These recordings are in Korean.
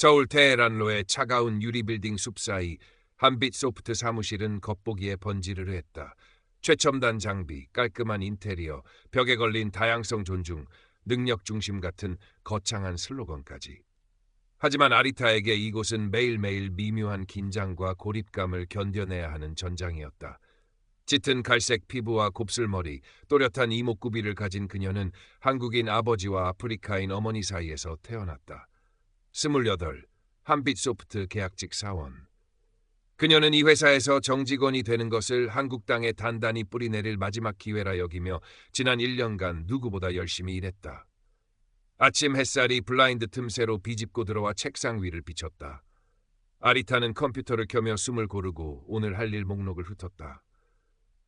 서울 테헤란로의 차가운 유리빌딩 숲 사이 한빛소프트 사무실은 겉보기에 번지르르 했다. 최첨단 장비, 깔끔한 인테리어, 벽에 걸린 다양성 존중, 능력 중심 같은 거창한 슬로건까지. 하지만 아리타에게 이곳은 매일매일 미묘한 긴장과 고립감을 견뎌내야 하는 전장이었다. 짙은 갈색 피부와 곱슬머리, 또렷한 이목구비를 가진 그녀는 한국인 아버지와 아프리카인 어머니 사이에서 태어났다. 28, 한빛소프트 계약직 사원. 그녀는 이 회사에서 정직원이 되는 것을 한국 땅에 단단히 뿌리내릴 마지막 기회라 여기며 지난 1년간 누구보다 열심히 일했다. 아침 햇살이 블라인드 틈새로 비집고 들어와 책상 위를 비쳤다. 아리타는 컴퓨터를 켜며 숨을 고르고 오늘 할 일 목록을 훑었다.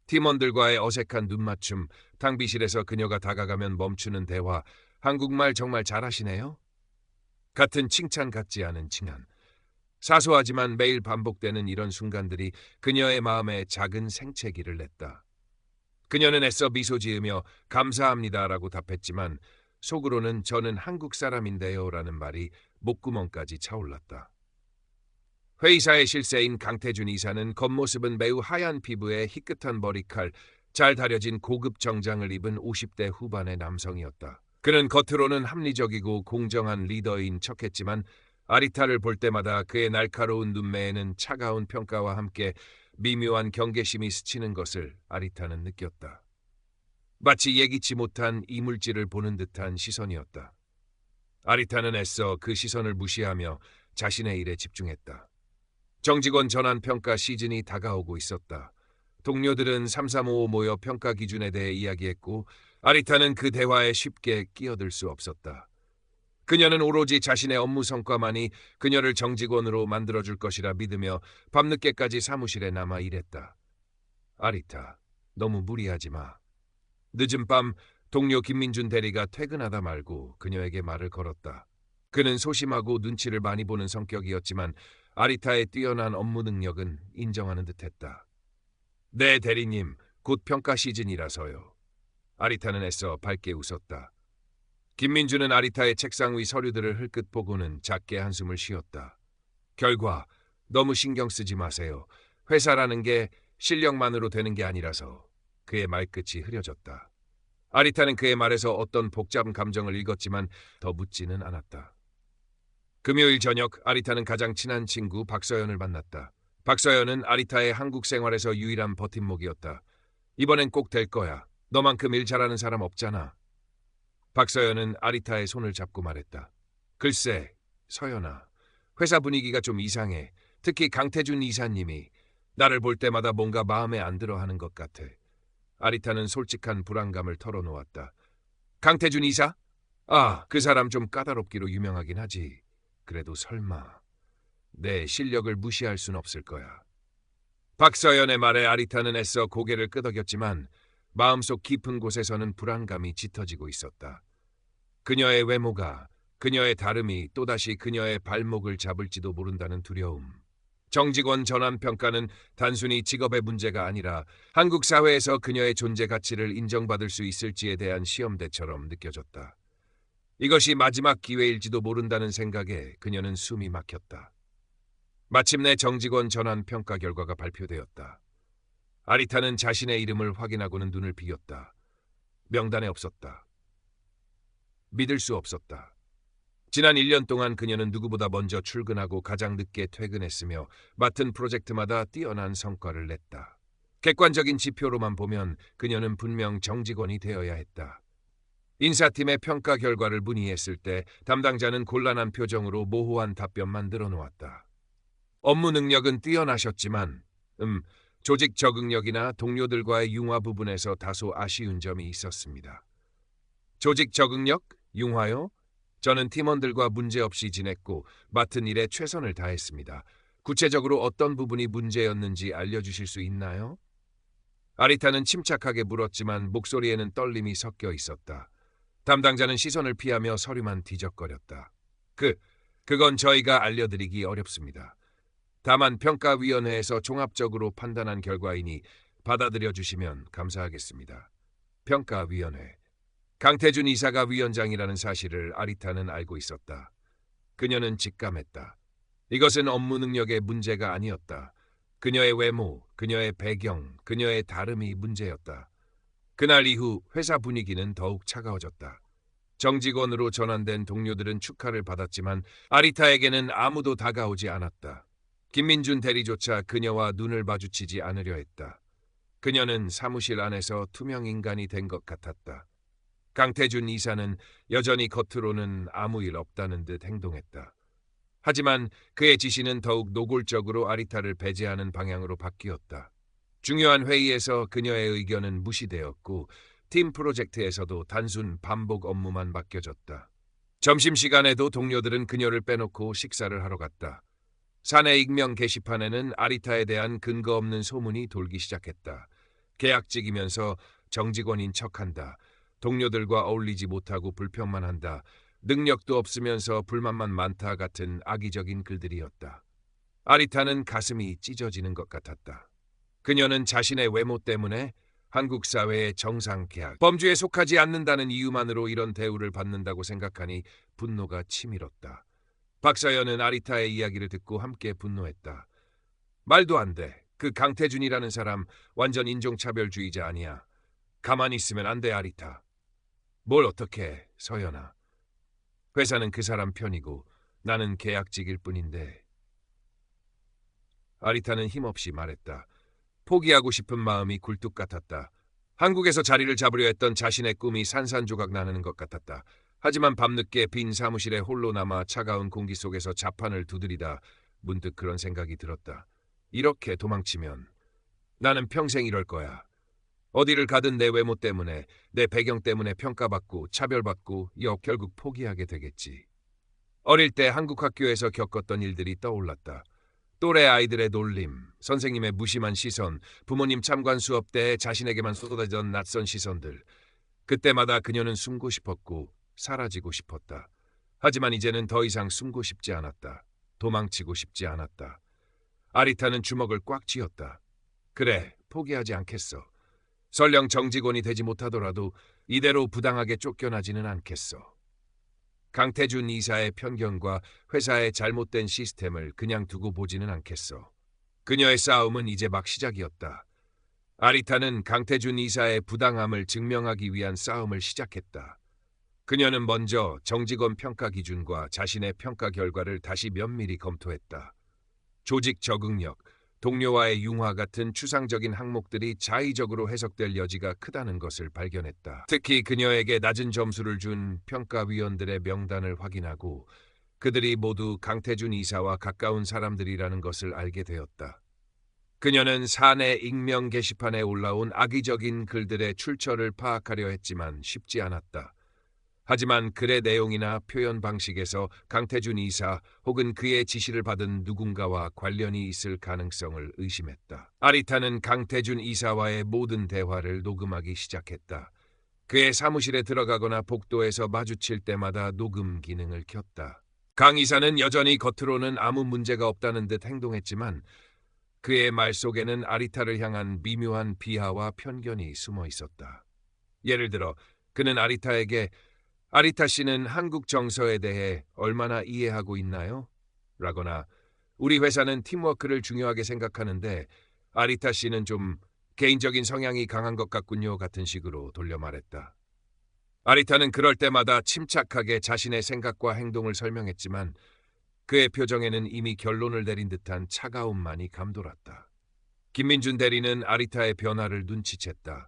팀원들과의 어색한 눈맞춤, 탕비실에서 그녀가 다가가면 멈추는 대화, 한국말 정말 잘하시네요? 같은 칭찬 같지 않은 칭찬. 사소하지만 매일 반복되는 이런 순간들이 그녀의 마음에 작은 생채기를 냈다. 그녀는 애써 미소 지으며 감사합니다라고 답했지만 속으로는 저는 한국 사람인데요 라는 말이 목구멍까지 차올랐다. 회의사의 실세인 강태준 이사는 겉모습은 매우 하얀 피부에 희끗한 머리칼, 잘 다려진 고급 정장을 입은 50대 후반의 남성이었다. 그는 겉으로는 합리적이고 공정한 리더인 척했지만 아리타를 볼 때마다 그의 날카로운 눈매에는 차가운 평가와 함께 미묘한 경계심이 스치는 것을 아리타는 느꼈다. 마치 예기치 못한 이물질을 보는 듯한 시선이었다. 아리타는 애써 그 시선을 무시하며 자신의 일에 집중했다. 정직원 전환 평가 시즌이 다가오고 있었다. 동료들은 3355 모여 평가 기준에 대해 이야기했고 아리타는 그 대화에 쉽게 끼어들 수 없었다. 그녀는 오로지 자신의 업무 성과만이 그녀를 정직원으로 만들어줄 것이라 믿으며 밤늦게까지 사무실에 남아 일했다. 아리타, 너무 무리하지 마. 늦은 밤 동료 김민준 대리가 퇴근하다 말고 그녀에게 말을 걸었다. 그는 소심하고 눈치를 많이 보는 성격이었지만 아리타의 뛰어난 업무 능력은 인정하는 듯했다. 네, 대리님, 곧 평가 시즌이라서요. 아리타는 애써 밝게 웃었다. 김민주는 아리타의 책상 위 서류들을 흘끗 보고는 작게 한숨을 쉬었다. 결과, 너무 신경 쓰지 마세요. 회사라는 게 실력만으로 되는 게 아니라서. 그의 말끝이 흐려졌다. 아리타는 그의 말에서 어떤 복잡한 감정을 읽었지만 더 묻지는 않았다. 금요일 저녁 아리타는 가장 친한 친구 박서연을 만났다. 박서연은 아리타의 한국 생활에서 유일한 버팀목이었다. 이번엔 꼭 될 거야. 너만큼 일 잘하는 사람 없잖아. 박서연은 아리타의 손을 잡고 말했다. 글쎄, 서연아. 회사 분위기가 좀 이상해. 특히 강태준 이사님이 나를 볼 때마다 뭔가 마음에 안 들어 하는 것 같아. 아리타는 솔직한 불안감을 털어놓았다. 강태준 이사? 아, 그 사람 좀 까다롭기로 유명하긴 하지. 그래도 설마. 내 실력을 무시할 순 없을 거야. 박서연의 말에 아리타는 애써 고개를 끄덕였지만 마음속 깊은 곳에서는 불안감이 짙어지고 있었다. 그녀의 외모가, 그녀의 다름이 또다시 그녀의 발목을 잡을지도 모른다는 두려움. 정직원 전환 평가는 단순히 직업의 문제가 아니라 한국 사회에서 그녀의 존재 가치를 인정받을 수 있을지에 대한 시험대처럼 느껴졌다. 이것이 마지막 기회일지도 모른다는 생각에 그녀는 숨이 막혔다. 마침내 정직원 전환 평가 결과가 발표되었다. 아리타는 자신의 이름을 확인하고는 눈을 비겼다. 명단에 없었다. 믿을 수 없었다. 지난 1년 동안 그녀는 누구보다 먼저 출근하고 가장 늦게 퇴근했으며 맡은 프로젝트마다 뛰어난 성과를 냈다. 객관적인 지표로만 보면 그녀는 분명 정직원이 되어야 했다. 인사팀의 평가 결과를 문의했을 때 담당자는 곤란한 표정으로 모호한 답변만 늘어놓았다. 업무 능력은 뛰어나셨지만 조직 적응력이나 동료들과의 융화 부분에서 다소 아쉬운 점이 있었습니다. 조직 적응력? 융화요? 저는 팀원들과 문제없이 지냈고 맡은 일에 최선을 다했습니다. 구체적으로 어떤 부분이 문제였는지 알려주실 수 있나요? 아리타는 침착하게 물었지만 목소리에는 떨림이 섞여 있었다. 담당자는 시선을 피하며 서류만 뒤적거렸다. 그건 저희가 알려드리기 어렵습니다. 다만 평가위원회에서 종합적으로 판단한 결과이니 받아들여 주시면 감사하겠습니다. 평가위원회. 강태준 이사가 위원장이라는 사실을 아리타는 알고 있었다. 그녀는 직감했다. 이것은 업무 능력의 문제가 아니었다. 그녀의 외모, 그녀의 배경, 그녀의 다름이 문제였다. 그날 이후 회사 분위기는 더욱 차가워졌다. 정직원으로 전환된 동료들은 축하를 받았지만 아리타에게는 아무도 다가오지 않았다. 김민준 대리조차 그녀와 눈을 마주치지 않으려 했다. 그녀는 사무실 안에서 투명 인간이 된 것 같았다. 강태준 이사는 여전히 겉으로는 아무 일 없다는 듯 행동했다. 하지만 그의 지시는 더욱 노골적으로 아리타를 배제하는 방향으로 바뀌었다. 중요한 회의에서 그녀의 의견은 무시되었고 팀 프로젝트에서도 단순 반복 업무만 맡겨졌다. 점심시간에도 동료들은 그녀를 빼놓고 식사를 하러 갔다. 사내 익명 게시판에는 아리타에 대한 근거 없는 소문이 돌기 시작했다. 계약직이면서 정직원인 척한다. 동료들과 어울리지 못하고 불평만 한다. 능력도 없으면서 불만만 많다 같은 악의적인 글들이었다. 아리타는 가슴이 찢어지는 것 같았다. 그녀는 자신의 외모 때문에 한국 사회의 정상 계약, 범주에 속하지 않는다는 이유만으로 이런 대우를 받는다고 생각하니 분노가 치밀었다. 박서연은 아리타의 이야기를 듣고 함께 분노했다. 말도 안 돼. 그 강태준이라는 사람 완전 인종차별주의자 아니야. 가만히 있으면 안 돼, 아리타. 뭘 어떻게 해, 서연아. 회사는 그 사람 편이고 나는 계약직일 뿐인데. 아리타는 힘없이 말했다. 포기하고 싶은 마음이 굴뚝 같았다. 한국에서 자리를 잡으려 했던 자신의 꿈이 산산조각 나는 것 같았다. 하지만 밤늦게 빈 사무실에 홀로 남아 차가운 공기 속에서 자판을 두드리다 문득 그런 생각이 들었다. 이렇게 도망치면 나는 평생 이럴 거야. 어디를 가든 내 외모 때문에, 내 배경 때문에 평가받고 차별받고 결국 포기하게 되겠지. 어릴 때 한국 학교에서 겪었던 일들이 떠올랐다. 또래 아이들의 놀림, 선생님의 무심한 시선, 부모님 참관 수업 때 자신에게만 쏟아지던 낯선 시선들. 그때마다 그녀는 숨고 싶었고 사라지고 싶었다. 하지만 이제는 더 이상 숨고 싶지 않았다. 도망치고 싶지 않았다. 아리타는 주먹을 꽉 쥐었다. 그래, 포기하지 않겠어. 설령 정직원이 되지 못하더라도 이대로 부당하게 쫓겨나지는 않겠어. 강태준 이사의 편견과 회사의 잘못된 시스템을 그냥 두고 보지는 않겠어. 그녀의 싸움은 이제 막 시작이었다. 아리타는 강태준 이사의 부당함을 증명하기 위한 싸움을 시작했다. 그녀는 먼저 정직원 평가 기준과 자신의 평가 결과를 다시 면밀히 검토했다. 조직 적응력, 동료와의 융화 같은 추상적인 항목들이 자의적으로 해석될 여지가 크다는 것을 발견했다. 특히 그녀에게 낮은 점수를 준 평가위원들의 명단을 확인하고 그들이 모두 강태준 이사와 가까운 사람들이라는 것을 알게 되었다. 그녀는 사내 익명 게시판에 올라온 악의적인 글들의 출처를 파악하려 했지만 쉽지 않았다. 하지만 글의 내용이나 표현 방식에서 강태준 이사 혹은 그의 지시를 받은 누군가와 관련이 있을 가능성을 의심했다. 아리타는 강태준 이사와의 모든 대화를 녹음하기 시작했다. 그의 사무실에 들어가거나 복도에서 마주칠 때마다 녹음 기능을 켰다. 강 이사는 여전히 겉으로는 아무 문제가 없다는 듯 행동했지만 그의 말 속에는 아리타를 향한 미묘한 비하와 편견이 숨어 있었다. 예를 들어 그는 아리타에게 아리타 씨는 한국 정서에 대해 얼마나 이해하고 있나요? 라거나 우리 회사는 팀워크를 중요하게 생각하는데 아리타 씨는 좀 개인적인 성향이 강한 것 같군요 같은 식으로 돌려 말했다. 아리타는 그럴 때마다 침착하게 자신의 생각과 행동을 설명했지만 그의 표정에는 이미 결론을 내린 듯한 차가움만이 감돌았다. 김민준 대리는 아리타의 변화를 눈치챘다.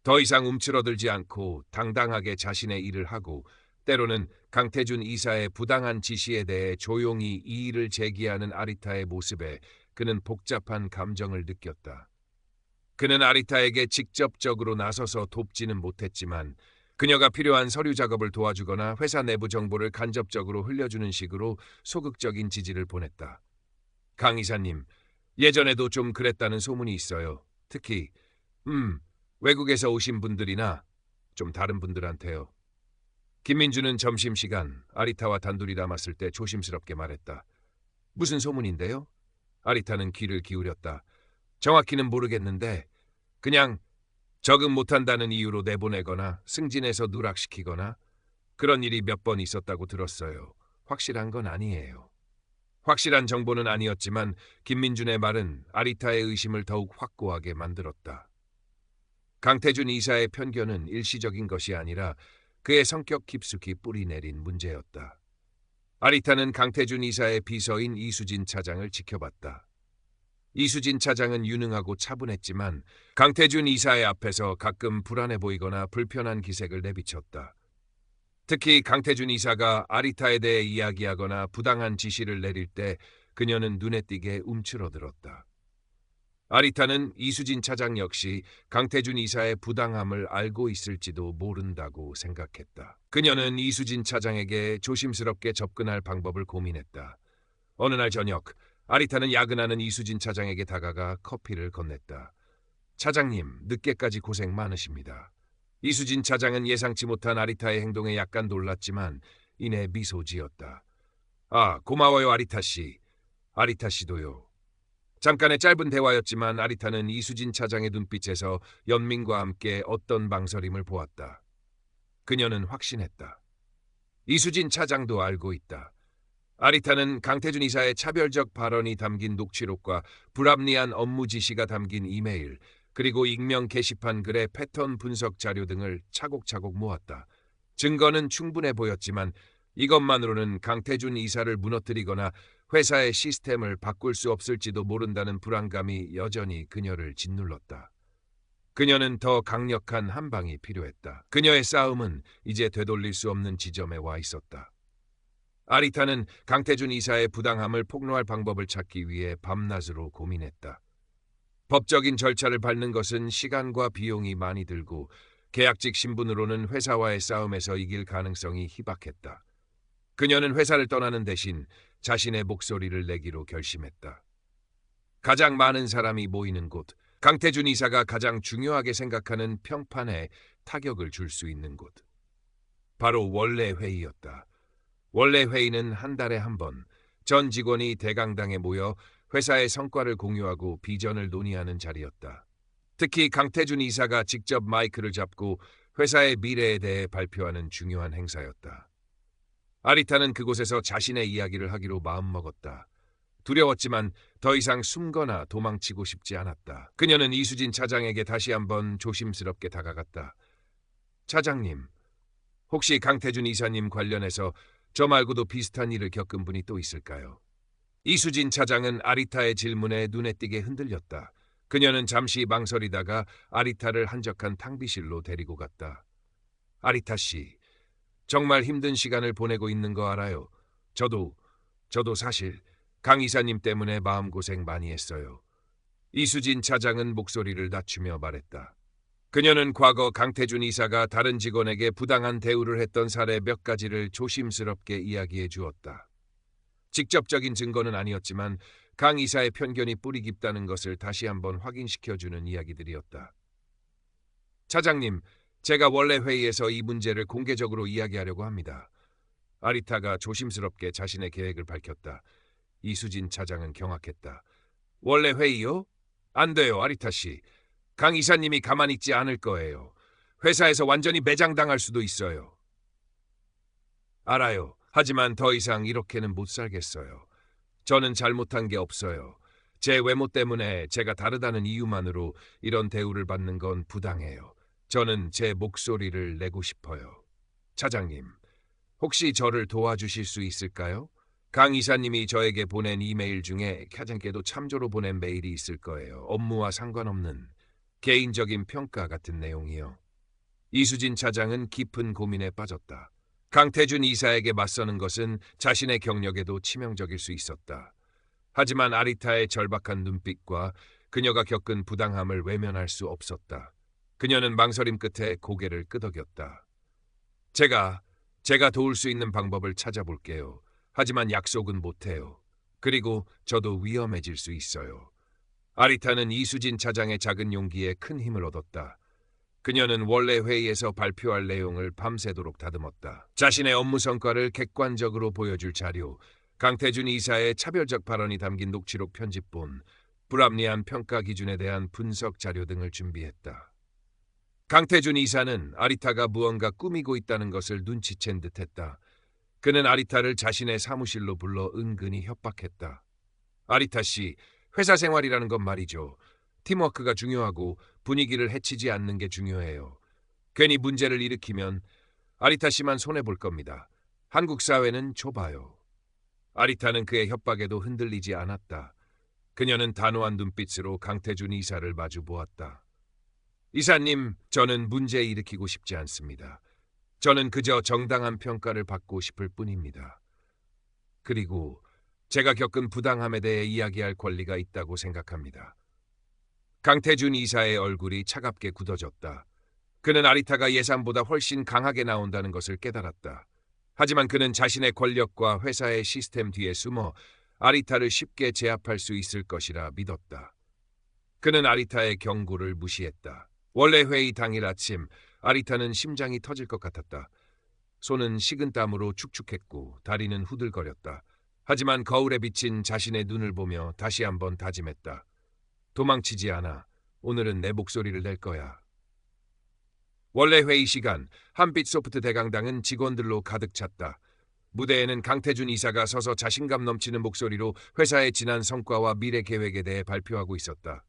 더 이상 움츠러들지 않고 당당하게 자신의 일을 하고 때로는 강태준 이사의 부당한 지시에 대해 조용히 이의를 제기하는 아리타의 모습에 그는 복잡한 감정을 느꼈다. 그는 아리타에게 직접적으로 나서서 돕지는 못했지만 그녀가 필요한 서류 작업을 도와주거나 회사 내부 정보를 간접적으로 흘려주는 식으로 소극적인 지지를 보냈다. 강 이사님, 예전에도 좀 그랬다는 소문이 있어요. 특히 외국에서 오신 분들이나 좀 다른 분들한테요. 김민주는 점심시간 아리타와 단둘이 남았을 때 조심스럽게 말했다. 무슨 소문인데요? 아리타는 귀를 기울였다. 정확히는 모르겠는데 그냥 적응 못한다는 이유로 내보내거나 승진해서 누락시키거나 그런 일이 몇 번 있었다고 들었어요. 확실한 건 아니에요. 확실한 정보는 아니었지만 김민준의 말은 아리타의 의심을 더욱 확고하게 만들었다. 강태준 이사의 편견은 일시적인 것이 아니라 그의 성격 깊숙이 뿌리내린 문제였다. 아리타는 강태준 이사의 비서인 이수진 차장을 지켜봤다. 이수진 차장은 유능하고 차분했지만 강태준 이사의 앞에서 가끔 불안해 보이거나 불편한 기색을 내비쳤다. 특히 강태준 이사가 아리타에 대해 이야기하거나 부당한 지시를 내릴 때 그녀는 눈에 띄게 움츠러들었다. 아리타는 이수진 차장 역시 강태준 이사의 부당함을 알고 있을지도 모른다고 생각했다. 그녀는 이수진 차장에게 조심스럽게 접근할 방법을 고민했다. 어느 날 저녁, 아리타는 야근하는 이수진 차장에게 다가가 커피를 건넸다. 차장님, 늦게까지 고생 많으십니다. 이수진 차장은 예상치 못한 아리타의 행동에 약간 놀랐지만 이내 미소 지었다. 아, 고마워요 아리타 씨. 아리타 씨도요. 잠깐의 짧은 대화였지만 아리타는 이수진 차장의 눈빛에서 연민과 함께 어떤 망설임을 보았다. 그녀는 확신했다. 이수진 차장도 알고 있다. 아리타는 강태준 이사의 차별적 발언이 담긴 녹취록과 불합리한 업무 지시가 담긴 이메일, 그리고 익명 게시판 글의 패턴 분석 자료 등을 차곡차곡 모았다. 증거는 충분해 보였지만 이것만으로는 강태준 이사를 무너뜨리거나 회사의 시스템을 바꿀 수 없을지도 모른다는 불안감이 여전히 그녀를 짓눌렀다. 그녀는 더 강력한 한 방이 필요했다. 그녀의 싸움은 이제 되돌릴 수 없는 지점에 와 있었다. 아리타는 강태준 이사의 부당함을 폭로할 방법을 찾기 위해 밤낮으로 고민했다. 법적인 절차를 밟는 것은 시간과 비용이 많이 들고 계약직 신분으로는 회사와의 싸움에서 이길 가능성이 희박했다. 그녀는 회사를 떠나는 대신 자신의 목소리를 내기로 결심했다. 가장 많은 사람이 모이는 곳, 강태준 이사가 가장 중요하게 생각하는 평판에 타격을 줄 수 있는 곳. 바로 원래 회의였다. 원래 회의는 한 달에 한 번, 전 직원이 대강당에 모여 회사의 성과를 공유하고 비전을 논의하는 자리였다. 특히 강태준 이사가 직접 마이크를 잡고 회사의 미래에 대해 발표하는 중요한 행사였다. 아리타는 그곳에서 자신의 이야기를 하기로 마음먹었다. 두려웠지만 더 이상 숨거나 도망치고 싶지 않았다. 그녀는 이수진 차장에게 다시 한번 조심스럽게 다가갔다. 차장님, 혹시 강태준 이사님 관련해서 저 말고도 비슷한 일을 겪은 분이 또 있을까요? 이수진 차장은 아리타의 질문에 눈에 띄게 흔들렸다. 그녀는 잠시 망설이다가 아리타를 한적한 탕비실로 데리고 갔다. 아리타 씨, 정말 힘든 시간을 보내고 있는 거 알아요. 저도 사실 강 이사님 때문에 마음고생 많이 했어요. 이수진 차장은 목소리를 낮추며 말했다. 그녀는 과거 강태준 이사가 다른 직원에게 부당한 대우를 했던 사례 몇 가지를 조심스럽게 이야기해 주었다. 직접적인 증거는 아니었지만 강 이사의 편견이 뿌리 깊다는 것을 다시 한번 확인시켜주는 이야기들이었다. 차장님, 제가 원래 회의에서 이 문제를 공개적으로 이야기하려고 합니다. 아리타가 조심스럽게 자신의 계획을 밝혔다. 이수진 차장은 경악했다. 원래 회의요? 안 돼요, 아리타 씨. 강 이사님이 가만히 있지 않을 거예요. 회사에서 완전히 매장당할 수도 있어요. 알아요. 하지만 더 이상 이렇게는 못 살겠어요. 저는 잘못한 게 없어요. 제 외모 때문에 제가 다르다는 이유만으로 이런 대우를 받는 건 부당해요. 저는 제 목소리를 내고 싶어요. 차장님, 혹시 저를 도와주실 수 있을까요? 강 이사님이 저에게 보낸 이메일 중에 차장께도 참조로 보낸 메일이 있을 거예요. 업무와 상관없는 개인적인 평가 같은 내용이요. 이수진 차장은 깊은 고민에 빠졌다. 강태준 이사에게 맞서는 것은 자신의 경력에도 치명적일 수 있었다. 하지만 아리타의 절박한 눈빛과 그녀가 겪은 부당함을 외면할 수 없었다. 그녀는 망설임 끝에 고개를 끄덕였다. 제가 도울 수 있는 방법을 찾아볼게요. 하지만 약속은 못해요. 그리고 저도 위험해질 수 있어요. 아리타는 이수진 차장의 작은 용기에 큰 힘을 얻었다. 그녀는 원래 회의에서 발표할 내용을 밤새도록 다듬었다. 자신의 업무 성과를 객관적으로 보여줄 자료, 강태준 이사의 차별적 발언이 담긴 녹취록 편집본, 불합리한 평가 기준에 대한 분석 자료 등을 준비했다. 강태준 이사는 아리타가 무언가 꾸미고 있다는 것을 눈치챈 듯했다. 그는 아리타를 자신의 사무실로 불러 은근히 협박했다. 아리타 씨, 회사 생활이라는 건 말이죠. 팀워크가 중요하고 분위기를 해치지 않는 게 중요해요. 괜히 문제를 일으키면 아리타 씨만 손해볼 겁니다. 한국 사회는 좁아요. 아리타는 그의 협박에도 흔들리지 않았다. 그녀는 단호한 눈빛으로 강태준 이사를 마주 보았다. 이사님, 저는 문제 일으키고 싶지 않습니다. 저는 그저 정당한 평가를 받고 싶을 뿐입니다. 그리고 제가 겪은 부당함에 대해 이야기할 권리가 있다고 생각합니다. 강태준 이사의 얼굴이 차갑게 굳어졌다. 그는 아리타가 예상보다 훨씬 강하게 나온다는 것을 깨달았다. 하지만 그는 자신의 권력과 회사의 시스템 뒤에 숨어 아리타를 쉽게 제압할 수 있을 것이라 믿었다. 그는 아리타의 경고를 무시했다. 원래 회의 당일 아침 아리타는 심장이 터질 것 같았다. 손은 식은땀으로 축축했고 다리는 후들거렸다. 하지만 거울에 비친 자신의 눈을 보며 다시 한번 다짐했다. 도망치지 않아. 오늘은 내 목소리를 낼 거야. 원래 회의 시간, 한빛소프트 대강당은 직원들로 가득 찼다. 무대에는 강태준 이사가 서서 자신감 넘치는 목소리로 회사의 지난 성과와 미래 계획에 대해 발표하고 있었다.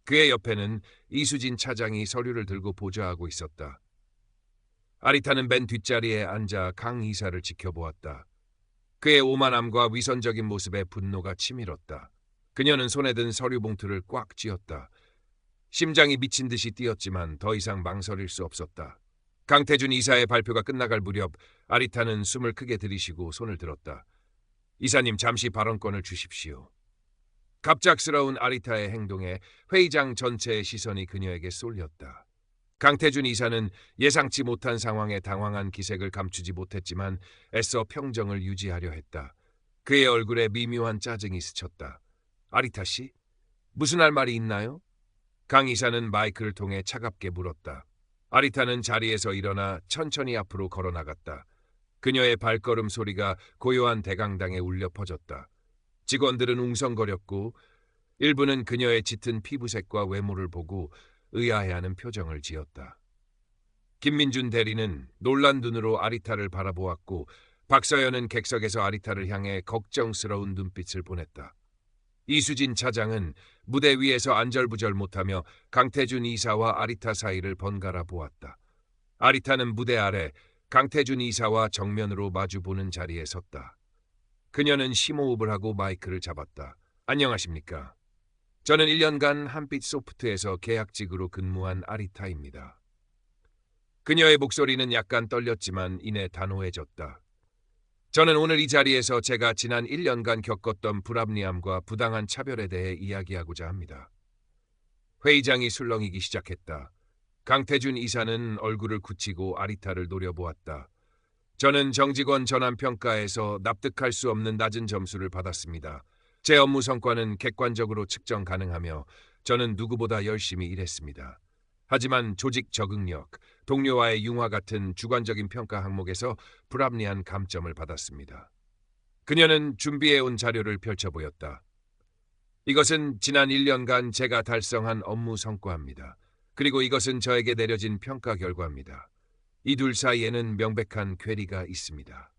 그의 옆에는 이수진 차장이 서류를 들고 보좌하고 있었다. 아리타는 맨 뒷자리에 앉아 강 이사를 지켜보았다. 그의 오만함과 위선적인 모습에 분노가 치밀었다. 그녀는 손에 든 서류 봉투를 꽉 쥐었다. 심장이 미친 듯이 뛰었지만 더 이상 망설일 수 없었다. 강태준 이사의 발표가 끝나갈 무렵 아리타는 숨을 크게 들이쉬고 손을 들었다. 이사님, 잠시 발언권을 주십시오. 갑작스러운 아리타의 행동에 회의장 전체의 시선이 그녀에게 쏠렸다. 강태준 이사는 예상치 못한 상황에 당황한 기색을 감추지 못했지만 애써 평정을 유지하려 했다. 그의 얼굴에 미묘한 짜증이 스쳤다. 아리타 씨, 무슨 할 말이 있나요? 강 이사는 마이크를 통해 차갑게 물었다. 아리타는 자리에서 일어나 천천히 앞으로 걸어 나갔다. 그녀의 발걸음 소리가 고요한 대강당에 울려 퍼졌다. 직원들은 웅성거렸고 일부는 그녀의 짙은 피부색과 외모를 보고 의아해하는 표정을 지었다. 김민준 대리는 놀란 눈으로 아리타를 바라보았고 박서연은 객석에서 아리타를 향해 걱정스러운 눈빛을 보냈다. 이수진 차장은 무대 위에서 안절부절 못하며 강태준 이사와 아리타 사이를 번갈아 보았다. 아리타는 무대 아래 강태준 이사와 정면으로 마주보는 자리에 섰다. 그녀는 심호흡을 하고 마이크를 잡았다. 안녕하십니까. 저는 1년간 한빛소프트에서 계약직으로 근무한 아리타입니다. 그녀의 목소리는 약간 떨렸지만 이내 단호해졌다. 저는 오늘 이 자리에서 제가 지난 1년간 겪었던 불합리함과 부당한 차별에 대해 이야기하고자 합니다. 회의장이 술렁이기 시작했다. 강태준 이사는 얼굴을 굳히고 아리타를 노려보았다. 저는 정직원 전환평가에서 납득할 수 없는 낮은 점수를 받았습니다. 제 업무 성과는 객관적으로 측정 가능하며 저는 누구보다 열심히 일했습니다. 하지만 조직 적응력, 동료와의 융화 같은 주관적인 평가 항목에서 불합리한 감점을 받았습니다. 그녀는 준비해온 자료를 펼쳐 보였다. 이것은 지난 1년간 제가 달성한 업무 성과입니다. 그리고 이것은 저에게 내려진 평가 결과입니다. 이 둘 사이에는 명백한 괴리가 있습니다.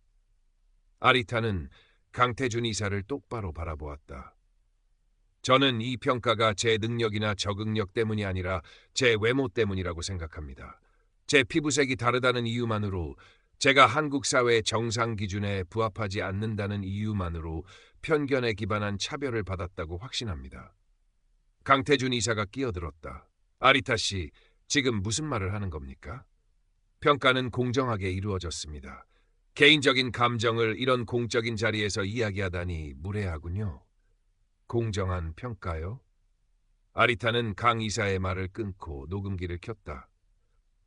아리타는 강태준 이사를 똑바로 바라보았다. 저는 이 평가가 제 능력이나 적응력 때문이 아니라 제 외모 때문이라고 생각합니다. 제 피부색이 다르다는 이유만으로, 제가 한국 사회의 정상 기준에 부합하지 않는다는 이유만으로 편견에 기반한 차별을 받았다고 확신합니다. 강태준 이사가 끼어들었다. 아리타 씨, 지금 무슨 말을 하는 겁니까? 평가는 공정하게 이루어졌습니다. 개인적인 감정을 이런 공적인 자리에서 이야기하다니 무례하군요. 공정한 평가요? 아리타는 강 이사의 말을 끊고 녹음기를 켰다.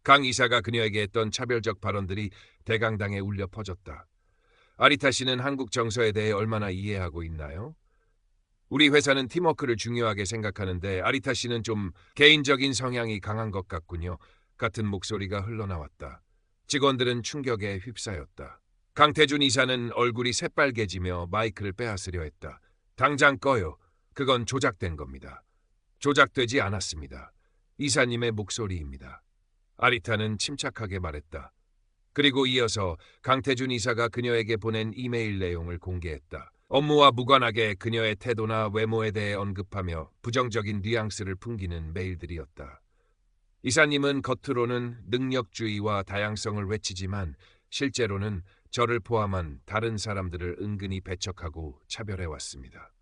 강 이사가 그녀에게 했던 차별적 발언들이 대강당에 울려 퍼졌다. 아리타 씨는 한국 정서에 대해 얼마나 이해하고 있나요? 우리 회사는 팀워크를 중요하게 생각하는데 아리타 씨는 좀 개인적인 성향이 강한 것 같군요. 같은 목소리가 흘러나왔다. 직원들은 충격에 휩싸였다. 강태준 이사는 얼굴이 새빨개지며 마이크를 빼앗으려 했다. 당장 꺼요. 그건 조작된 겁니다. 조작되지 않았습니다. 이사님의 목소리입니다. 아리타는 침착하게 말했다. 그리고 이어서 강태준 이사가 그녀에게 보낸 이메일 내용을 공개했다. 업무와 무관하게 그녀의 태도나 외모에 대해 언급하며 부정적인 뉘앙스를 풍기는 메일들이었다. 이사님은 겉으로는 능력주의와 다양성을 외치지만 실제로는 저를 포함한 다른 사람들을 은근히 배척하고 차별해왔습니다.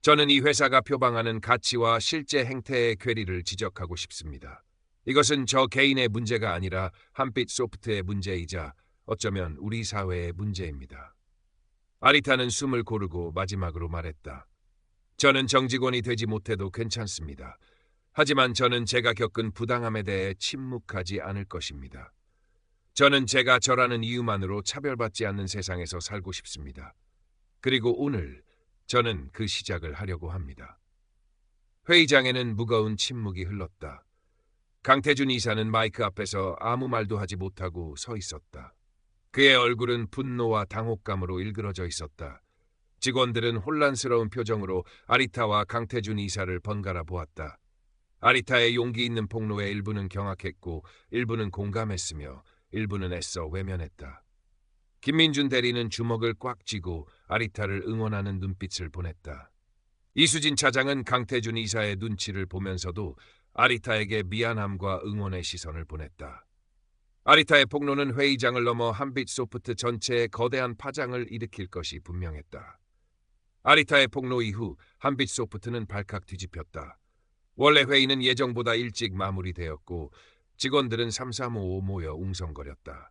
저는 이 회사가 표방하는 가치와 실제 행태의 괴리를 지적하고 싶습니다. 이것은 저 개인의 문제가 아니라 한빛 소프트의 문제이자 어쩌면 우리 사회의 문제입니다. 아리타는 숨을 고르고 마지막으로 말했다. 저는 정직원이 되지 못해도 괜찮습니다. 하지만 저는 제가 겪은 부당함에 대해 침묵하지 않을 것입니다. 저는 제가 저라는 이유만으로 차별받지 않는 세상에서 살고 싶습니다. 그리고 오늘 저는 그 시작을 하려고 합니다. 회의장에는 무거운 침묵이 흘렀다. 강태준 이사는 마이크 앞에서 아무 말도 하지 못하고 서 있었다. 그의 얼굴은 분노와 당혹감으로 일그러져 있었다. 직원들은 혼란스러운 표정으로 아리타와 강태준 이사를 번갈아 보았다. 아리타의 용기 있는 폭로에 일부는 경악했고 일부는 공감했으며 일부는 애써 외면했다. 김민준 대리는 주먹을 꽉 쥐고 아리타를 응원하는 눈빛을 보냈다. 이수진 차장은 강태준 이사의 눈치를 보면서도 아리타에게 미안함과 응원의 시선을 보냈다. 아리타의 폭로는 회의장을 넘어 한빛 소프트 전체에 거대한 파장을 일으킬 것이 분명했다. 아리타의 폭로 이후 한빛 소프트는 발칵 뒤집혔다. 원래 회의는 예정보다 일찍 마무리되었고 직원들은 삼삼오오 모여 웅성거렸다.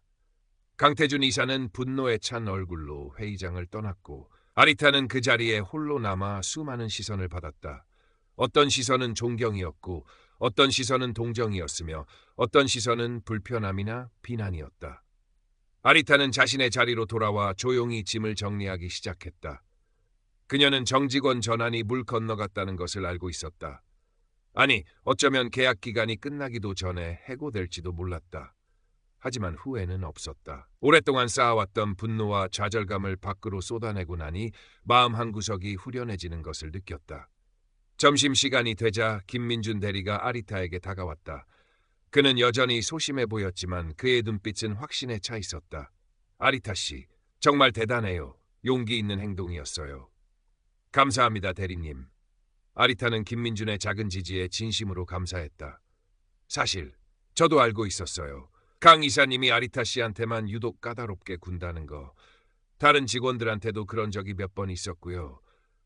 강태준 이사는 분노에 찬 얼굴로 회의장을 떠났고 아리타는 그 자리에 홀로 남아 수많은 시선을 받았다. 어떤 시선은 존경이었고 어떤 시선은 동정이었으며 어떤 시선은 불편함이나 비난이었다. 아리타는 자신의 자리로 돌아와 조용히 짐을 정리하기 시작했다. 그녀는 정직원 전환이 물 건너갔다는 것을 알고 있었다. 아니, 어쩌면 계약 기간이 끝나기도 전에 해고될지도 몰랐다. 하지만 후회는 없었다. 오랫동안 쌓아왔던 분노와 좌절감을 밖으로 쏟아내고 나니 마음 한구석이 후련해지는 것을 느꼈다. 점심시간이 되자 김민준 대리가 아리타에게 다가왔다. 그는 여전히 소심해 보였지만 그의 눈빛은 확신에 차 있었다. 아리타 씨, 정말 대단해요. 용기 있는 행동이었어요. 감사합니다, 대리님. 아리타는 김민준의 작은 지지에 진심으로 감사했다. 사실 저도 알고 있었어요. 강 이사님이 아리타 씨한테만 유독 까다롭게 군다는 거. 다른 직원들한테도 그런 적이 몇 번 있었고요.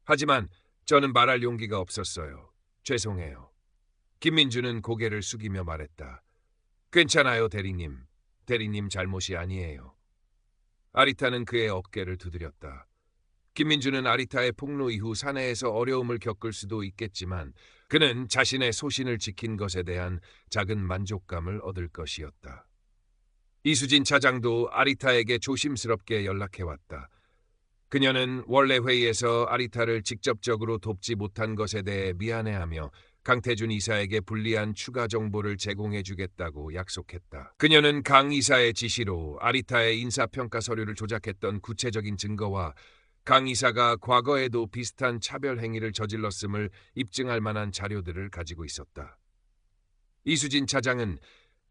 하지만 저는 말할 용기가 없었어요. 죄송해요. 김민준은 고개를 숙이며 말했다. 괜찮아요, 대리님. 대리님 잘못이 아니에요. 아리타는 그의 어깨를 두드렸다. 김민준은 아리타의 폭로 이후 사내에서 어려움을 겪을 수도 있겠지만 그는 자신의 소신을 지킨 것에 대한 작은 만족감을 얻을 것이었다. 이수진 차장도 아리타에게 조심스럽게 연락해왔다. 그녀는 원래 회의에서 아리타를 직접적으로 돕지 못한 것에 대해 미안해하며 강태준 이사에게 불리한 추가 정보를 제공해주겠다고 약속했다. 그녀는 강 이사의 지시로 아리타의 인사평가 서류를 조작했던 구체적인 증거와 강 이사가 과거에도 비슷한 차별 행위를 저질렀음을 입증할 만한 자료들을 가지고 있었다. 이수진 차장은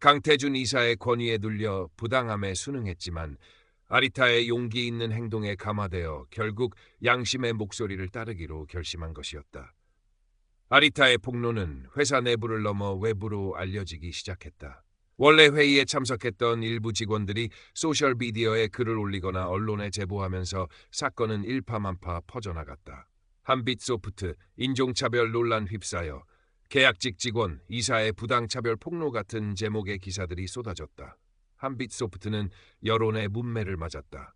강태준 이사의 권위에 눌려 부당함에 순응했지만 아리타의 용기 있는 행동에 감화되어 결국 양심의 목소리를 따르기로 결심한 것이었다. 아리타의 폭로는 회사 내부를 넘어 외부로 알려지기 시작했다. 원래 회의에 참석했던 일부 직원들이 소셜미디어에 글을 올리거나 언론에 제보하면서 사건은 일파만파 퍼져나갔다. 한빛소프트, 인종차별 논란 휩싸여 계약직 직원, 이사의 부당차별 폭로 같은 제목의 기사들이 쏟아졌다. 한빛소프트는 여론의 문매를 맞았다.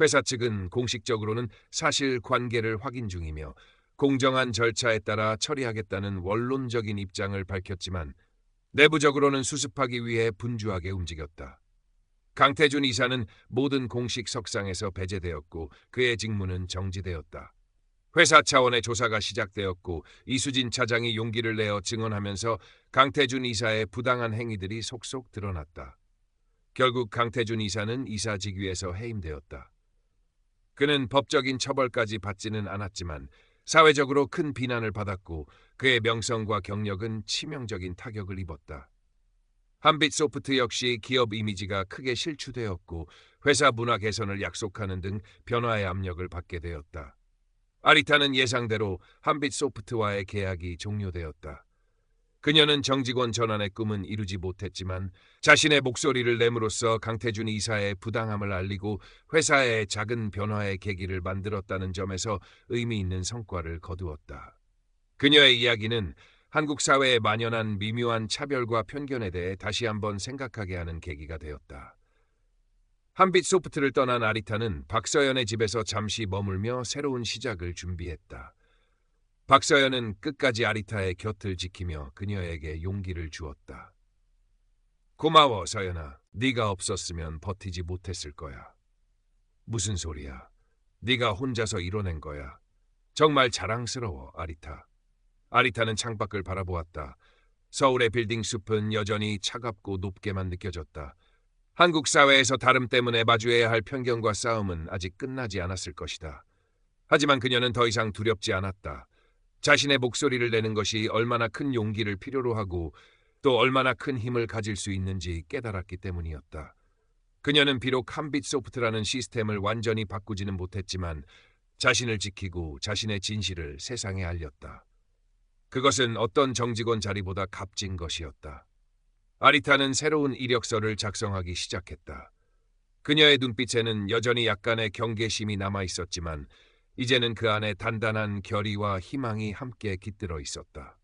회사 측은 공식적으로는 사실관계를 확인 중이며 공정한 절차에 따라 처리하겠다는 원론적인 입장을 밝혔지만 내부적으로는 수습하기 위해 분주하게 움직였다. 강태준 이사는 모든 공식 석상에서 배제되었고 그의 직무는 정지되었다. 회사 차원의 조사가 시작되었고 이수진 차장이 용기를 내어 증언하면서 강태준 이사의 부당한 행위들이 속속 드러났다. 결국 강태준 이사는 이사 직위에서 해임되었다. 그는 법적인 처벌까지 받지는 않았지만 사회적으로 큰 비난을 받았고 그의 명성과 경력은 치명적인 타격을 입었다. 한빛소프트 역시 기업 이미지가 크게 실추되었고 회사 문화 개선을 약속하는 등 변화의 압력을 받게 되었다. 아리타는 예상대로 한빛소프트와의 계약이 종료되었다. 그녀는 정직원 전환의 꿈은 이루지 못했지만 자신의 목소리를 내므로써 강태준 이사의 부당함을 알리고 회사의 작은 변화의 계기를 만들었다는 점에서 의미 있는 성과를 거두었다. 그녀의 이야기는 한국 사회에 만연한 미묘한 차별과 편견에 대해 다시 한번 생각하게 하는 계기가 되었다. 한빛소프트를 떠난 아리타는 박서연의 집에서 잠시 머물며 새로운 시작을 준비했다. 박서연은 끝까지 아리타의 곁을 지키며 그녀에게 용기를 주었다. 고마워, 서연아. 네가 없었으면 버티지 못했을 거야. 무슨 소리야. 네가 혼자서 이뤄낸 거야. 정말 자랑스러워, 아리타. 아리타는 창밖을 바라보았다. 서울의 빌딩 숲은 여전히 차갑고 높게만 느껴졌다. 한국 사회에서 다름 때문에 마주해야 할 편견과 싸움은 아직 끝나지 않았을 것이다. 하지만 그녀는 더 이상 두렵지 않았다. 자신의 목소리를 내는 것이 얼마나 큰 용기를 필요로 하고 또 얼마나 큰 힘을 가질 수 있는지 깨달았기 때문이었다. 그녀는 비록 한빛소프트라는 시스템을 완전히 바꾸지는 못했지만 자신을 지키고 자신의 진실을 세상에 알렸다. 그것은 어떤 정직원 자리보다 값진 것이었다. 아리타는 새로운 이력서를 작성하기 시작했다. 그녀의 눈빛에는 여전히 약간의 경계심이 남아있었지만 이제는 그 안에 단단한 결의와 희망이 함께 깃들어 있었다.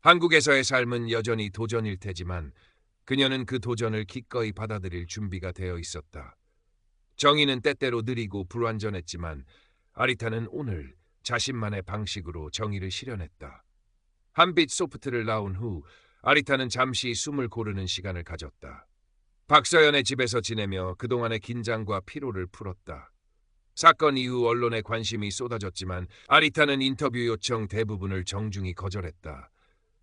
한국에서의 삶은 여전히 도전일 테지만 그녀는 그 도전을 기꺼이 받아들일 준비가 되어 있었다. 정의는 때때로 느리고 불완전했지만 아리타는 오늘 자신만의 방식으로 정의를 실현했다. 한빛소프트를 낳은 후 아리타는 잠시 숨을 고르는 시간을 가졌다. 박서연의 집에서 지내며 그동안의 긴장과 피로를 풀었다. 사건 이후 언론의 관심이 쏟아졌지만 아리타는 인터뷰 요청 대부분을 정중히 거절했다.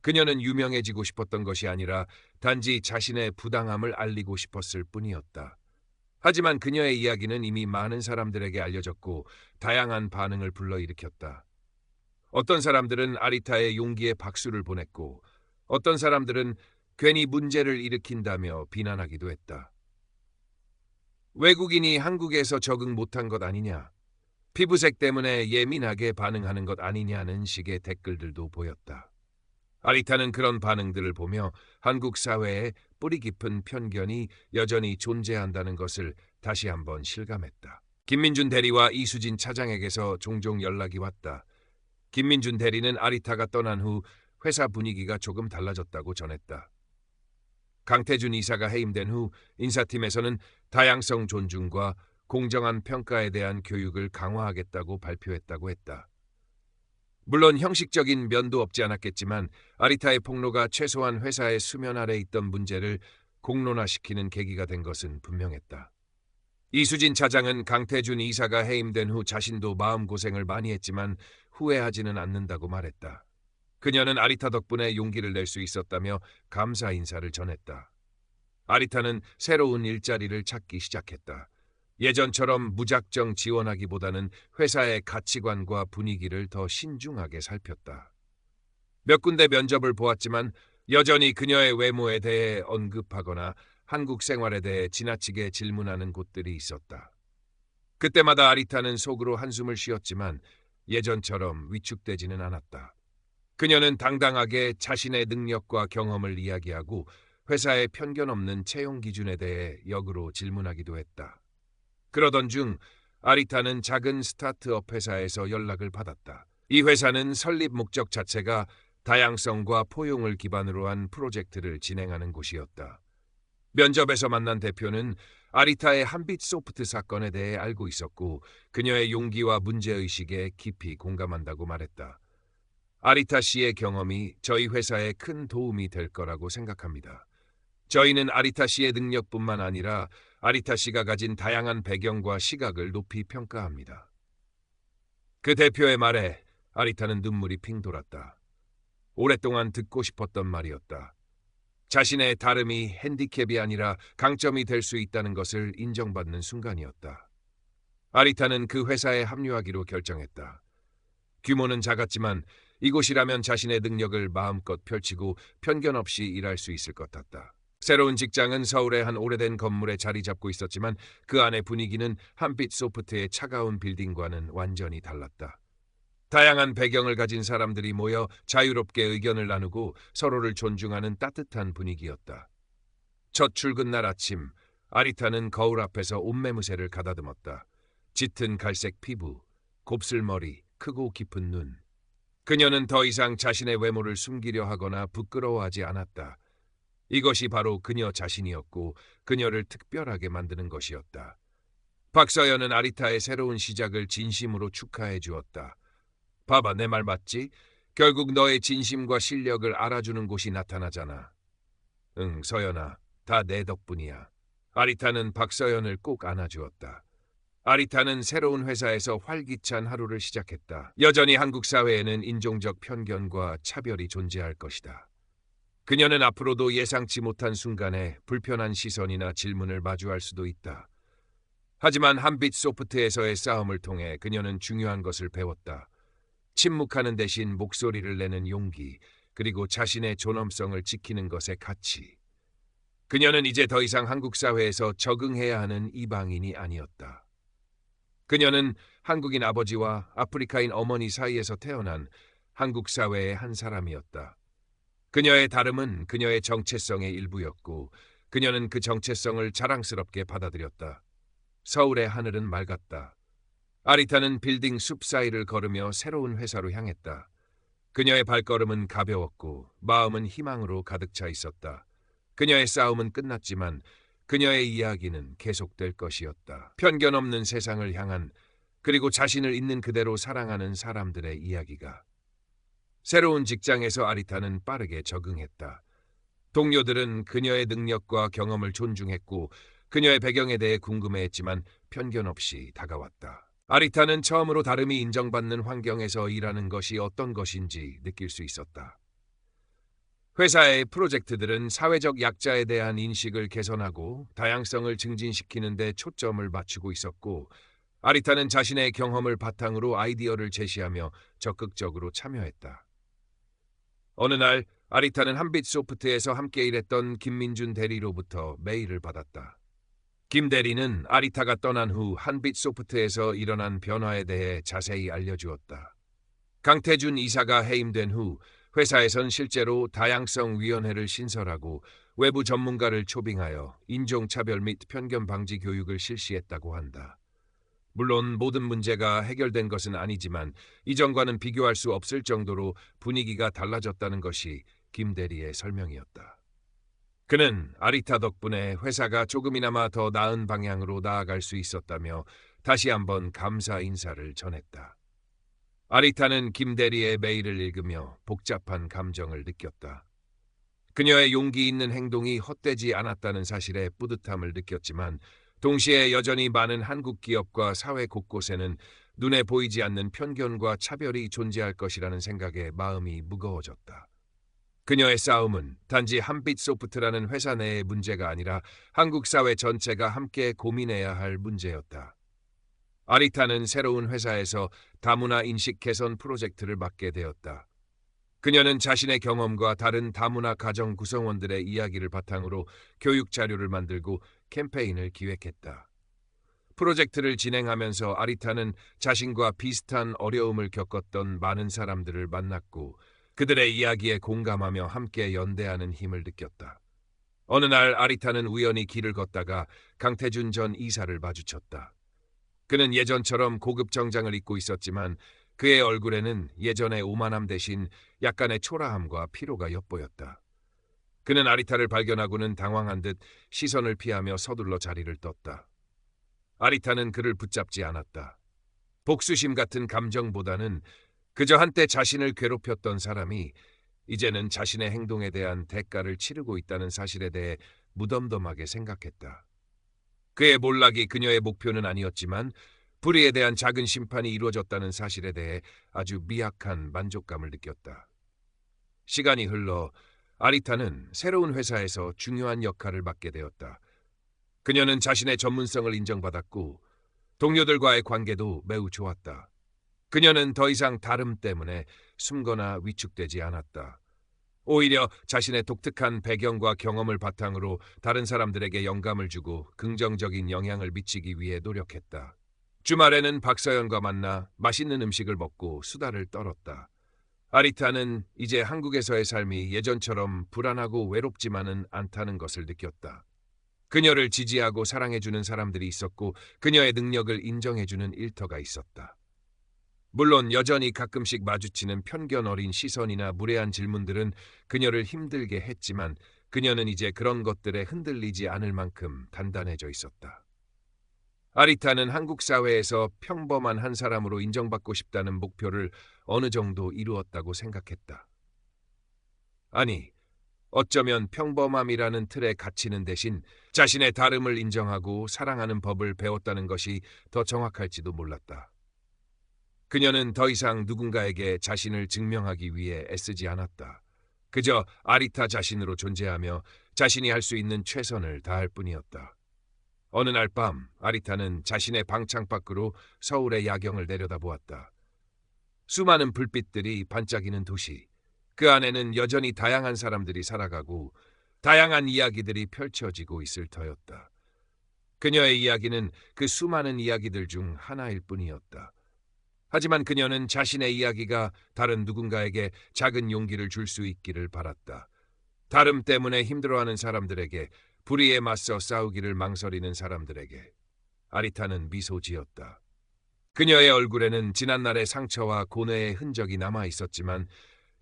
그녀는 유명해지고 싶었던 것이 아니라 단지 자신의 부당함을 알리고 싶었을 뿐이었다. 하지만 그녀의 이야기는 이미 많은 사람들에게 알려졌고 다양한 반응을 불러일으켰다. 어떤 사람들은 아리타의 용기에 박수를 보냈고 어떤 사람들은 괜히 문제를 일으킨다며 비난하기도 했다. 외국인이 한국에서 적응 못한 것 아니냐, 피부색 때문에 예민하게 반응하는 것 아니냐는 식의 댓글들도 보였다. 아리타는 그런 반응들을 보며 한국 사회에 뿌리 깊은 편견이 여전히 존재한다는 것을 다시 한번 실감했다. 김민준 대리와 이수진 차장에게서 종종 연락이 왔다. 김민준 대리는 아리타가 떠난 후 회사 분위기가 조금 달라졌다고 전했다. 강태준 이사가 해임된 후 인사팀에서는 다양성 존중과 공정한 평가에 대한 교육을 강화하겠다고 발표했다고 했다. 물론 형식적인 면도 없지 않았겠지만 아리타의 폭로가 최소한 회사의 수면 아래 있던 문제를 공론화시키는 계기가 된 것은 분명했다. 이수진 차장은 강태준 이사가 해임된 후 자신도 마음고생을 많이 했지만 후회하지는 않는다고 말했다. 그녀는 아리타 덕분에 용기를 낼 수 있었다며 감사 인사를 전했다. 아리타는 새로운 일자리를 찾기 시작했다. 예전처럼 무작정 지원하기보다는 회사의 가치관과 분위기를 더 신중하게 살폈다. 몇 군데 면접을 보았지만 여전히 그녀의 외모에 대해 언급하거나 한국 생활에 대해 지나치게 질문하는 곳들이 있었다. 그때마다 아리타는 속으로 한숨을 쉬었지만 예전처럼 위축되지는 않았다. 그녀는 당당하게 자신의 능력과 경험을 이야기하고 회사의 편견 없는 채용 기준에 대해 역으로 질문하기도 했다. 그러던 중 아리타는 작은 스타트업 회사에서 연락을 받았다. 이 회사는 설립 목적 자체가 다양성과 포용을 기반으로 한 프로젝트를 진행하는 곳이었다. 면접에서 만난 대표는 아리타의 한빛소프트 사건에 대해 알고 있었고 그녀의 용기와 문제의식에 깊이 공감한다고 말했다. 아리타 씨의 경험이 저희 회사에 큰 도움이 될 거라고 생각합니다. 저희는 아리타 씨의 능력뿐만 아니라 아리타 씨가 가진 다양한 배경과 시각을 높이 평가합니다. 그 대표의 말에 아리타는 눈물이 핑 돌았다. 오랫동안 듣고 싶었던 말이었다. 자신의 다름이 핸디캡이 아니라 강점이 될 수 있다는 것을 인정받는 순간이었다. 아리타는 그 회사에 합류하기로 결정했다. 규모는 작았지만 이곳이라면 자신의 능력을 마음껏 펼치고 편견 없이 일할 수 있을 것 같다. 새로운 직장은 서울의 한 오래된 건물에 자리 잡고 있었지만 그 안의 분위기는 한빛 소프트의 차가운 빌딩과는 완전히 달랐다. 다양한 배경을 가진 사람들이 모여 자유롭게 의견을 나누고 서로를 존중하는 따뜻한 분위기였다. 첫 출근 날 아침, 아리타는 거울 앞에서 옷매무새를 가다듬었다. 짙은 갈색 피부, 곱슬머리, 크고 깊은 눈. 그녀는 더 이상 자신의 외모를 숨기려 하거나 부끄러워하지 않았다. 이것이 바로 그녀 자신이었고 그녀를 특별하게 만드는 것이었다. 박서연은 아리타의 새로운 시작을 진심으로 축하해 주었다. 봐봐, 내 말 맞지? 결국 너의 진심과 실력을 알아주는 곳이 나타나잖아. 응, 서연아, 다 내 덕분이야. 아리타는 박서연을 꼭 안아주었다. 아리타는 새로운 회사에서 활기찬 하루를 시작했다. 여전히 한국 사회에는 인종적 편견과 차별이 존재할 것이다. 그녀는 앞으로도 예상치 못한 순간에 불편한 시선이나 질문을 마주할 수도 있다. 하지만 한빛 소프트에서의 싸움을 통해 그녀는 중요한 것을 배웠다. 침묵하는 대신 목소리를 내는 용기, 그리고 자신의 존엄성을 지키는 것의 가치. 그녀는 이제 더 이상 한국 사회에서 적응해야 하는 이방인이 아니었다. 그녀는 한국인 아버지와 아프리카인 어머니 사이에서 태어난 한국 사회의 한 사람이었다. 그녀의 다름은 그녀의 정체성의 일부였고 그녀는 그 정체성을 자랑스럽게 받아들였다. 서울의 하늘은 맑았다. 아리타는 빌딩 숲 사이를 걸으며 새로운 회사로 향했다. 그녀의 발걸음은 가벼웠고 마음은 희망으로 가득 차 있었다. 그녀의 싸움은 끝났지만 그녀의 이야기는 계속될 것이었다. 편견 없는 세상을 향한, 그리고 자신을 있는 그대로 사랑하는 사람들의 이야기가. 새로운 직장에서 아리타는 빠르게 적응했다. 동료들은 그녀의 능력과 경험을 존중했고 그녀의 배경에 대해 궁금해했지만 편견 없이 다가왔다. 아리타는 처음으로 다름이 인정받는 환경에서 일하는 것이 어떤 것인지 느낄 수 있었다. 회사의 프로젝트들은 사회적 약자에 대한 인식을 개선하고 다양성을 증진시키는 데 초점을 맞추고 있었고 아리타는 자신의 경험을 바탕으로 아이디어를 제시하며 적극적으로 참여했다. 어느 날 아리타는 한빛 소프트에서 함께 일했던 김민준 대리로부터 메일을 받았다. 김 대리는 아리타가 떠난 후 한빛 소프트에서 일어난 변화에 대해 자세히 알려주었다. 강태준 이사가 해임된 후 회사에선 실제로 다양성위원회를 신설하고 외부 전문가를 초빙하여 인종차별 및 편견 방지 교육을 실시했다고 한다. 물론 모든 문제가 해결된 것은 아니지만 이전과는 비교할 수 없을 정도로 분위기가 달라졌다는 것이 김 대리의 설명이었다. 그는 아리타 덕분에 회사가 조금이나마 더 나은 방향으로 나아갈 수 있었다며 다시 한번 감사 인사를 전했다. 아리타는 김 대리의 메일을 읽으며 복잡한 감정을 느꼈다. 그녀의 용기 있는 행동이 헛되지 않았다는 사실에 뿌듯함을 느꼈지만 동시에 여전히 많은 한국 기업과 사회 곳곳에는 눈에 보이지 않는 편견과 차별이 존재할 것이라는 생각에 마음이 무거워졌다. 그녀의 싸움은 단지 한빛 소프트라는 회사 내의 문제가 아니라 한국 사회 전체가 함께 고민해야 할 문제였다. 아리타는 새로운 회사에서 다문화 인식 개선 프로젝트를 맡게 되었다. 그녀는 자신의 경험과 다른 다문화 가정 구성원들의 이야기를 바탕으로 교육 자료를 만들고 캠페인을 기획했다. 프로젝트를 진행하면서 아리타는 자신과 비슷한 어려움을 겪었던 많은 사람들을 만났고 그들의 이야기에 공감하며 함께 연대하는 힘을 느꼈다. 어느 날 아리타는 우연히 길을 걷다가 강태준 전 이사를 마주쳤다. 그는 예전처럼 고급 정장을 입고 있었지만 그의 얼굴에는 예전의 오만함 대신 약간의 초라함과 피로가 엿보였다. 그는 아리타를 발견하고는 당황한 듯 시선을 피하며 서둘러 자리를 떴다. 아리타는 그를 붙잡지 않았다. 복수심 같은 감정보다는 그저 한때 자신을 괴롭혔던 사람이 이제는 자신의 행동에 대한 대가를 치르고 있다는 사실에 대해 무덤덤하게 생각했다. 그의 몰락이 그녀의 목표는 아니었지만 불의에 대한 작은 심판이 이루어졌다는 사실에 대해 아주 미약한 만족감을 느꼈다. 시간이 흘러 아리타는 새로운 회사에서 중요한 역할을 맡게 되었다. 그녀는 자신의 전문성을 인정받았고 동료들과의 관계도 매우 좋았다. 그녀는 더 이상 다름 때문에 숨거나 위축되지 않았다. 오히려 자신의 독특한 배경과 경험을 바탕으로 다른 사람들에게 영감을 주고 긍정적인 영향을 미치기 위해 노력했다. 주말에는 박서연과 만나 맛있는 음식을 먹고 수다를 떨었다. 아리타는 이제 한국에서의 삶이 예전처럼 불안하고 외롭지만은 않다는 것을 느꼈다. 그녀를 지지하고 사랑해주는 사람들이 있었고 그녀의 능력을 인정해주는 일터가 있었다. 물론 여전히 가끔씩 마주치는 편견 어린 시선이나 무례한 질문들은 그녀를 힘들게 했지만 그녀는 이제 그런 것들에 흔들리지 않을 만큼 단단해져 있었다. 아리타는 한국 사회에서 평범한 한 사람으로 인정받고 싶다는 목표를 어느 정도 이루었다고 생각했다. 아니, 어쩌면 평범함이라는 틀에 갇히는 대신 자신의 다름을 인정하고 사랑하는 법을 배웠다는 것이 더 정확할지도 몰랐다. 그녀는 더 이상 누군가에게 자신을 증명하기 위해 애쓰지 않았다. 그저 아리타 자신으로 존재하며 자신이 할 수 있는 최선을 다할 뿐이었다. 어느 날 밤 아리타는 자신의 방 창밖으로 서울의 야경을 내려다보았다. 수많은 불빛들이 반짝이는 도시. 그 안에는 여전히 다양한 사람들이 살아가고 다양한 이야기들이 펼쳐지고 있을 터였다. 그녀의 이야기는 그 수많은 이야기들 중 하나일 뿐이었다. 하지만 그녀는 자신의 이야기가 다른 누군가에게 작은 용기를 줄 수 있기를 바랐다. 다름 때문에 힘들어하는 사람들에게, 불의에 맞서 싸우기를 망설이는 사람들에게. 아리타는 미소 지었다. 그녀의 얼굴에는 지난날의 상처와 고뇌의 흔적이 남아 있었지만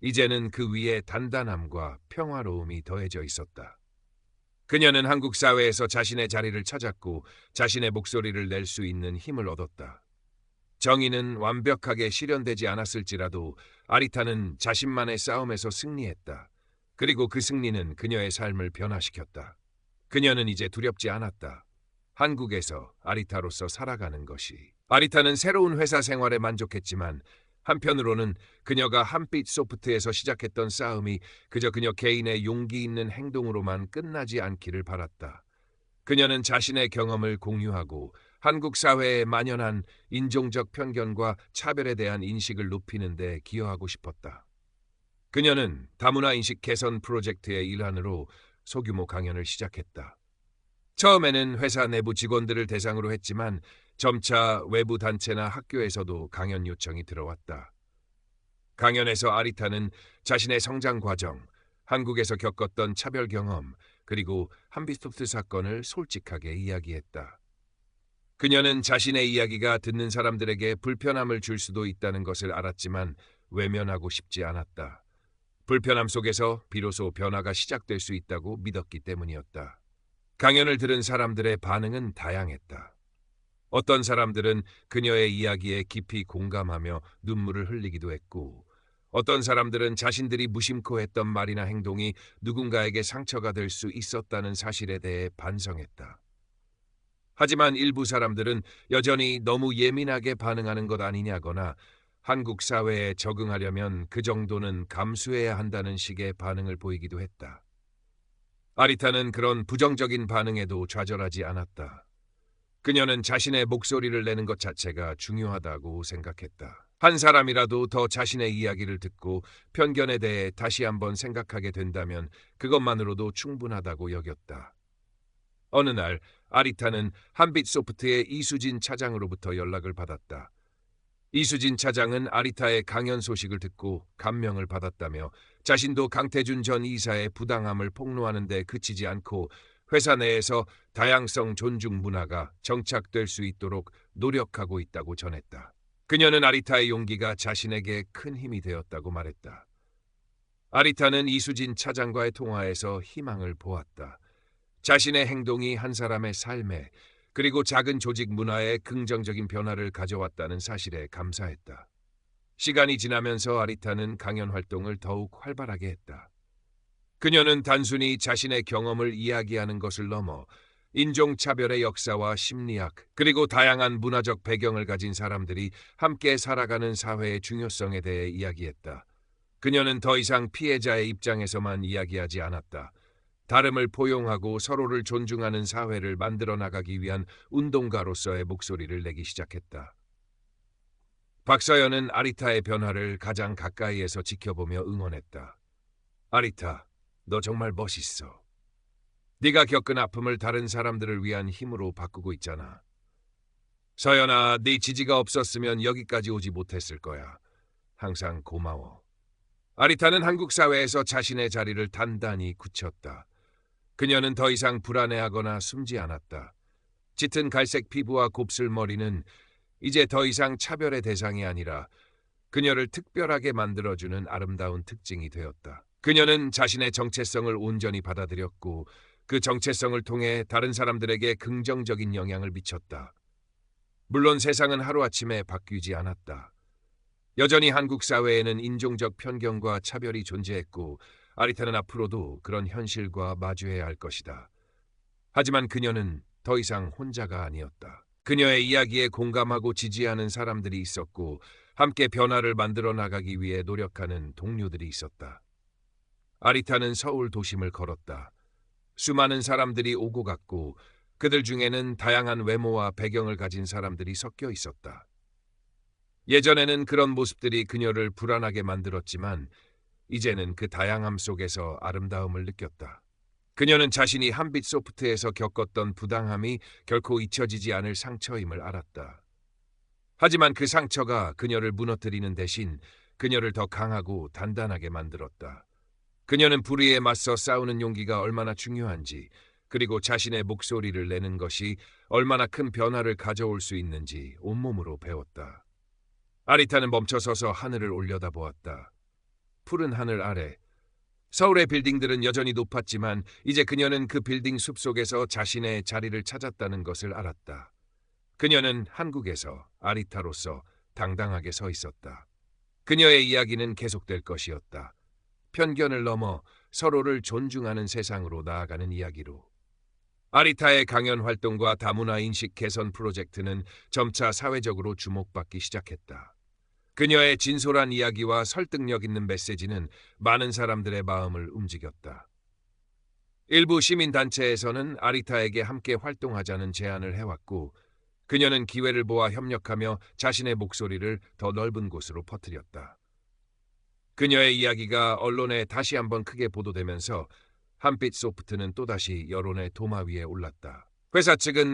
이제는 그 위에 단단함과 평화로움이 더해져 있었다. 그녀는 한국 사회에서 자신의 자리를 찾았고 자신의 목소리를 낼 수 있는 힘을 얻었다. 정의는 완벽하게 실현되지 않았을지라도 아리타는 자신만의 싸움에서 승리했다. 그리고 그 승리는 그녀의 삶을 변화시켰다. 그녀는 이제 두렵지 않았다. 한국에서 아리타로서 살아가는 것이. 아리타는 새로운 회사 생활에 만족했지만 한편으로는 그녀가 한빛 소프트에서 시작했던 싸움이 그저 그녀 개인의 용기 있는 행동으로만 끝나지 않기를 바랐다. 그녀는 자신의 경험을 공유하고 한국 사회에 만연한 인종적 편견과 차별에 대한 인식을 높이는 데 기여하고 싶었다. 그녀는 다문화 인식 개선 프로젝트의 일환으로 소규모 강연을 시작했다. 처음에는 회사 내부 직원들을 대상으로 했지만 점차 외부 단체나 학교에서도 강연 요청이 들어왔다. 강연에서 아리타는 자신의 성장 과정, 한국에서 겪었던 차별 경험, 그리고 한빛소프트 사건을 솔직하게 이야기했다. 그녀는 자신의 이야기가 듣는 사람들에게 불편함을 줄 수도 있다는 것을 알았지만 외면하고 싶지 않았다. 불편함 속에서 비로소 변화가 시작될 수 있다고 믿었기 때문이었다. 강연을 들은 사람들의 반응은 다양했다. 어떤 사람들은 그녀의 이야기에 깊이 공감하며 눈물을 흘리기도 했고, 어떤 사람들은 자신들이 무심코 했던 말이나 행동이 누군가에게 상처가 될 수 있었다는 사실에 대해 반성했다. 하지만 일부 사람들은 여전히 너무 예민하게 반응하는 것 아니냐거나 한국 사회에 적응하려면 그 정도는 감수해야 한다는 식의 반응을 보이기도 했다. 아리타는 그런 부정적인 반응에도 좌절하지 않았다. 그녀는 자신의 목소리를 내는 것 자체가 중요하다고 생각했다. 한 사람이라도 더 자신의 이야기를 듣고 편견에 대해 다시 한번 생각하게 된다면 그것만으로도 충분하다고 여겼다. 어느 날 아리타는 한빛소프트의 이수진 차장으로부터 연락을 받았다. 이수진 차장은 아리타의 강연 소식을 듣고 감명을 받았다며 자신도 강태준 전 이사의 부당함을 폭로하는 데 그치지 않고 회사 내에서 다양성 존중 문화가 정착될 수 있도록 노력하고 있다고 전했다. 그녀는 아리타의 용기가 자신에게 큰 힘이 되었다고 말했다. 아리타는 이수진 차장과의 통화에서 희망을 보았다. 자신의 행동이 한 사람의 삶에 그리고 작은 조직 문화에 긍정적인 변화를 가져왔다는 사실에 감사했다. 시간이 지나면서 아리타는 강연 활동을 더욱 활발하게 했다. 그녀는 단순히 자신의 경험을 이야기하는 것을 넘어 인종차별의 역사와 심리학, 그리고 다양한 문화적 배경을 가진 사람들이 함께 살아가는 사회의 중요성에 대해 이야기했다. 그녀는 더 이상 피해자의 입장에서만 이야기하지 않았다. 다름을 포용하고 서로를 존중하는 사회를 만들어 나가기 위한 운동가로서의 목소리를 내기 시작했다. 박서연은 아리타의 변화를 가장 가까이에서 지켜보며 응원했다. 아리타, 너 정말 멋있어. 네가 겪은 아픔을 다른 사람들을 위한 힘으로 바꾸고 있잖아. 서연아, 네 지지가 없었으면 여기까지 오지 못했을 거야. 항상 고마워. 아리타는 한국 사회에서 자신의 자리를 단단히 굳혔다. 그녀는 더 이상 불안해하거나 숨지 않았다. 짙은 갈색 피부와 곱슬 머리는 이제 더 이상 차별의 대상이 아니라 그녀를 특별하게 만들어주는 아름다운 특징이 되었다. 그녀는 자신의 정체성을 온전히 받아들였고 그 정체성을 통해 다른 사람들에게 긍정적인 영향을 미쳤다. 물론 세상은 하루아침에 바뀌지 않았다. 여전히 한국 사회에는 인종적 편견과 차별이 존재했고 아리타는 앞으로도 그런 현실과 마주해야 할 것이다. 하지만 그녀는 더 이상 혼자가 아니었다. 그녀의 이야기에 공감하고 지지하는 사람들이 있었고 함께 변화를 만들어 나가기 위해 노력하는 동료들이 있었다. 아리타는 서울 도심을 걸었다. 수많은 사람들이 오고 갔고 그들 중에는 다양한 외모와 배경을 가진 사람들이 섞여 있었다. 예전에는 그런 모습들이 그녀를 불안하게 만들었지만 이제는 그 다양함 속에서 아름다움을 느꼈다. 그녀는 자신이 한빛 소프트에서 겪었던 부당함이 결코 잊혀지지 않을 상처임을 알았다. 하지만 그 상처가 그녀를 무너뜨리는 대신 그녀를 더 강하고 단단하게 만들었다. 그녀는 불의에 맞서 싸우는 용기가 얼마나 중요한지, 그리고 자신의 목소리를 내는 것이 얼마나 큰 변화를 가져올 수 있는지 온몸으로 배웠다. 아리타는 멈춰서서 하늘을 올려다보았다. 푸른 하늘 아래 서울의 빌딩들은 여전히 높았지만 이제 그녀는 그 빌딩 숲속에서 자신의 자리를 찾았다는 것을 알았다. 그녀는 한국에서 아리타로서 당당하게 서 있었다. 그녀의 이야기는 계속될 것이었다. 편견을 넘어 서로를 존중하는 세상으로 나아가는 이야기로. 아리타의 강연 활동과 다문화 인식 개선 프로젝트는 점차 사회적으로 주목받기 시작했다. 그녀의 진솔한 이야기와 설득력 있는 메시지는 많은 사람들의 마음을 움직였다. 일부 시민단체에서는 아리타에게 함께 활동하자는 제안을 해왔고 그녀는 기회를 보아 협력하며 자신의 목소리를 더 넓은 곳으로 퍼뜨렸다. 그녀의 이야기가 언론에 다시 한번 크게 보도되면서 한빛 소프트는 또다시 여론의 도마 위에 올랐다. 회사 측은